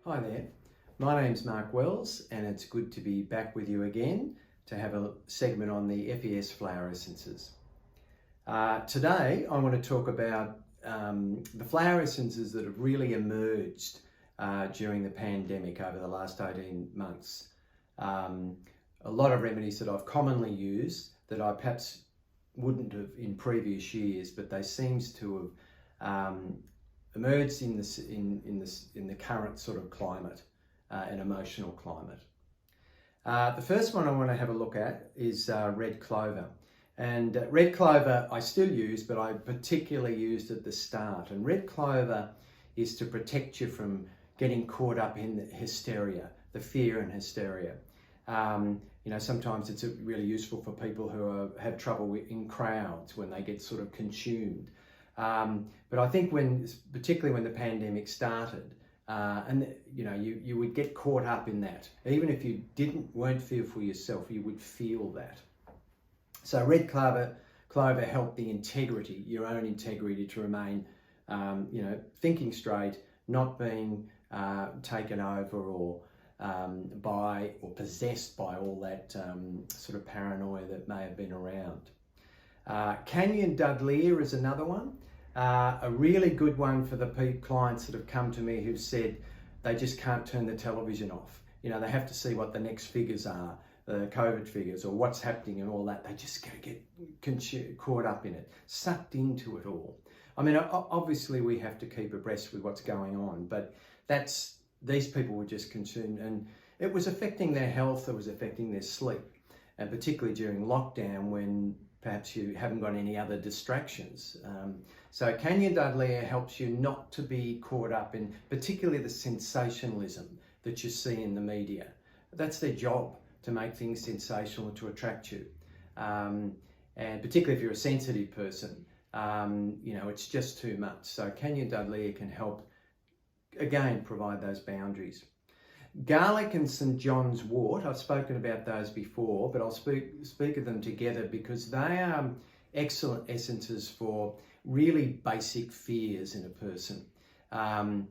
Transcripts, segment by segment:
Hi there, my name's Mark Wells and it's good to be back with you again to have a segment on the FES Flower Essences. Today I want to talk about the flower essences that have really emerged during the pandemic over the last 18 months. A lot of remedies that I've commonly used that I perhaps wouldn't have in previous years, but they seems to have emerged in the current sort of climate, and emotional climate. The first one I want to have a look at is red clover. And red clover I still use, but I particularly used at the start. And red clover is to protect you from getting caught up in the hysteria, the fear and hysteria. Sometimes it's really useful for people who have trouble in crowds when they get sort of consumed. But I think particularly when the pandemic started, you would get caught up in that. Even if you weren't fearful yourself, you would feel that. So red clover helped your own integrity to remain, thinking straight, not being taken over or possessed by all that sort of paranoia that may have been around. Canyon Dudleya is another one, a really good one for the clients that have come to me who've said they just can't turn the television off. They have to see what the next figures are, the COVID figures, or what's happening and all that. They just get caught up in it, sucked into it all. I mean, obviously we have to keep abreast with what's going on, but these people were just consumed, and it was affecting their health, it was affecting their sleep, and particularly during lockdown when perhaps you haven't got any other distractions. So Canyon Dudleya helps you not to be caught up in particularly the sensationalism that you see in the media. That's their job, to make things sensational and to attract you. And particularly if you're a sensitive person, it's just too much. So Canyon Dudleya can help, again, provide those boundaries. Garlic and St. John's Wort, I've spoken about those before, but I'll speak of them together because they are excellent essences for really basic fears in a person. And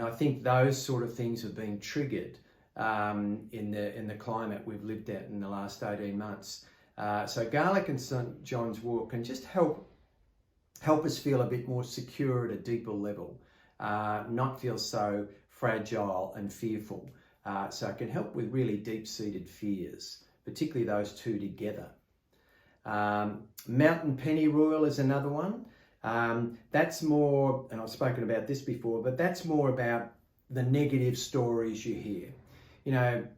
I think those sort of things have been triggered in the climate we've lived at in the last 18 months. So garlic and St. John's Wort can just help us feel a bit more secure at a deeper level, not feel so fragile and fearful. So it can help with really deep-seated fears, particularly those two together. Mountain Pennyroyal is another one. That's more, and I've spoken about this before, but that's more about the negative stories you hear.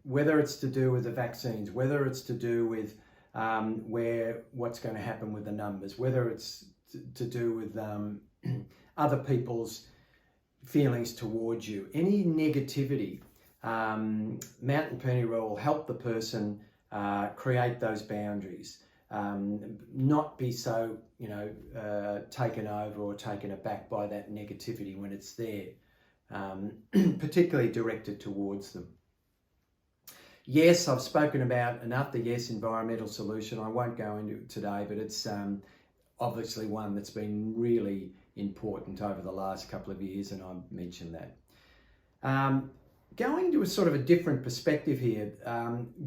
Whether it's to do with the vaccines, whether it's to do with what's going to happen with the numbers, whether it's to do with other people's feelings towards you. Any negativity, Mountain Pennyroyal will help the person create those boundaries, not be so taken over or taken aback by that negativity when it's there, particularly directed towards them. Yes, I've spoken about enough the Yes environmental solution. I won't go into it today, but it's obviously one that's been really important over the last couple of years, and I mentioned that. Going to a sort of a different perspective here,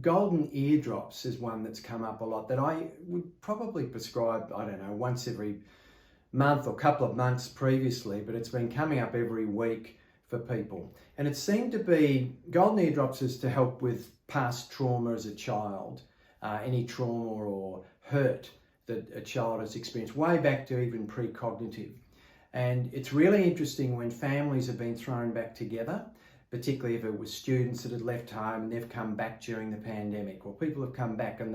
golden eardrops is one that's come up a lot that I would probably prescribe, I don't know, once every month or couple of months previously, but it's been coming up every week for people. And it seemed to be, golden eardrops is to help with past trauma as a child, any trauma or hurt that a child has experienced way back to even precognitive. And it's really interesting when families have been thrown back together, particularly if it was students that had left home and they've come back during the pandemic, or people have come back and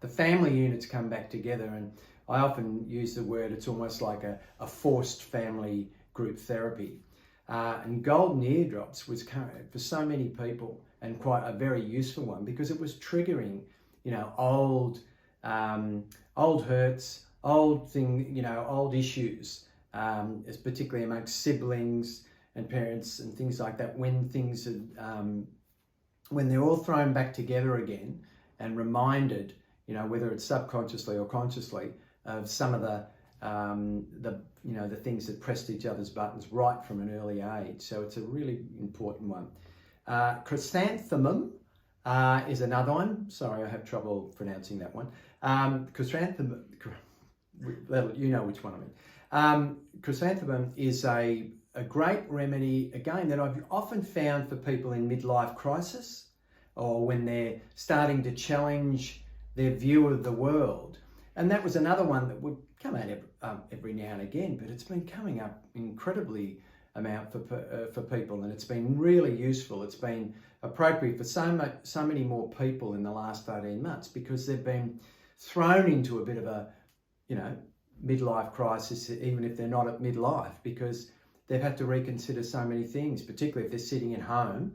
the family units come back together. And I often use the word, it's almost like a forced family group therapy. And golden eardrops was for so many people, and quite a very useful one, because it was triggering, old hurts, old issues, particularly amongst siblings and parents and things like that, when they're all thrown back together again and reminded, whether it's subconsciously or consciously, of some of the the things that pressed each other's buttons right from an early age. So it's a really important one. Chrysanthemum is another one. Sorry, I have trouble pronouncing that one. Chrysanthemum, you know which one I mean. Chrysanthemum is a great remedy, again, that I've often found for people in midlife crisis, or when they're starting to challenge their view of the world. And that was another one that would come out every now and again, but it's been coming up incredibly amount for people, and it's been really useful. It's been appropriate for so many more people in the last 18 months because they've been thrown into a bit of a, midlife crisis, even if they're not at midlife, because they've had to reconsider so many things, particularly if they're sitting at home,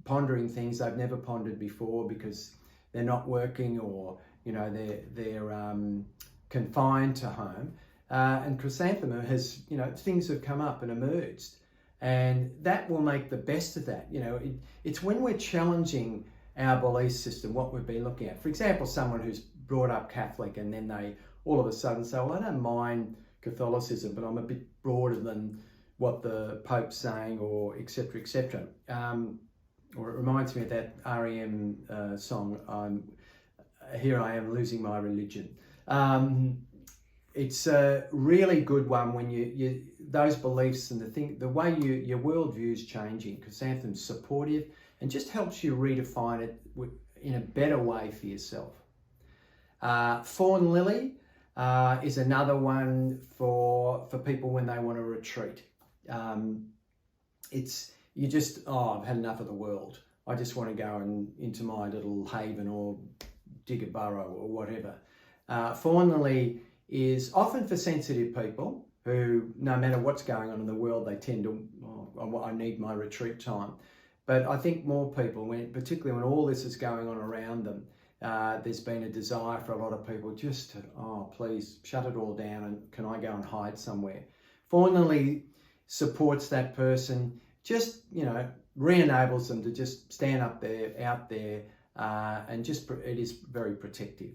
pondering things they've never pondered before because they're not working, or they're confined to home. And Chrysanthemum has, things have come up and emerged, and that will make the best of that. It's when we're challenging our belief system, what we've been looking at. For example, someone who's brought up Catholic and then they all of a sudden say, well, I don't mind Catholicism, but I'm a bit broader than what the Pope's saying, or et cetera, et cetera. Or it reminds me of that REM song, Here I Am Losing My Religion. It's a really good one when you those beliefs and the way your worldview is changing. Chrysanthemum's supportive and just helps you redefine it in a better way for yourself. Fawn Lily is another one for people when they want to retreat. I've had enough of the world. I just want to go into my little haven or dig a burrow or whatever. Fawn Lily is often for sensitive people who, no matter what's going on in the world, they tend to, I need my retreat time. But I think more people, particularly when all this is going on around them, there's been a desire for a lot of people just to, please shut it all down and can I go and hide somewhere? Fawn Lily supports that person, just, re-enables them to just stand out there, and it is very protective.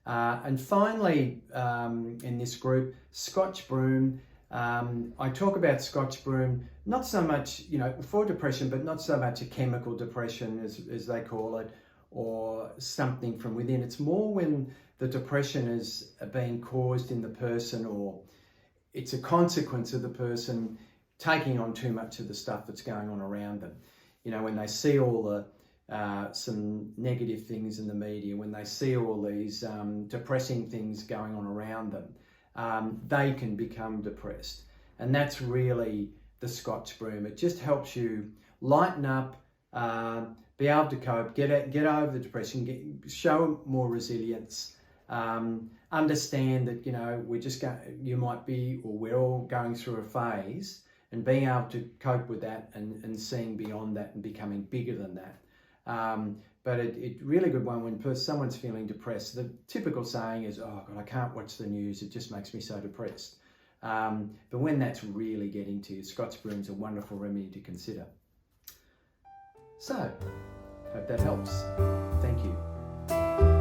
And finally, in this group, Scotch Broom. I talk about Scotch Broom, not so much, for depression, but not so much a chemical depression as they call it, or something from within. It's more when the depression is being caused in the person, or it's a consequence of the person taking on too much of the stuff that's going on around them. When they see all the some negative things in the media, when they see all these depressing things going on around them, they can become depressed. And that's really the Scotch Broom. It just helps you lighten up, be able to cope, get over the depression, show more resilience, understand that, you might be, or we're all going through a phase, and being able to cope with that and seeing beyond that and becoming bigger than that. But it's really good one when someone's feeling depressed. The typical saying is, oh God, I can't watch the news, it just makes me so depressed. But when that's really getting to you, Scotch Broom's a wonderful remedy to consider. So, hope that helps. Thank you.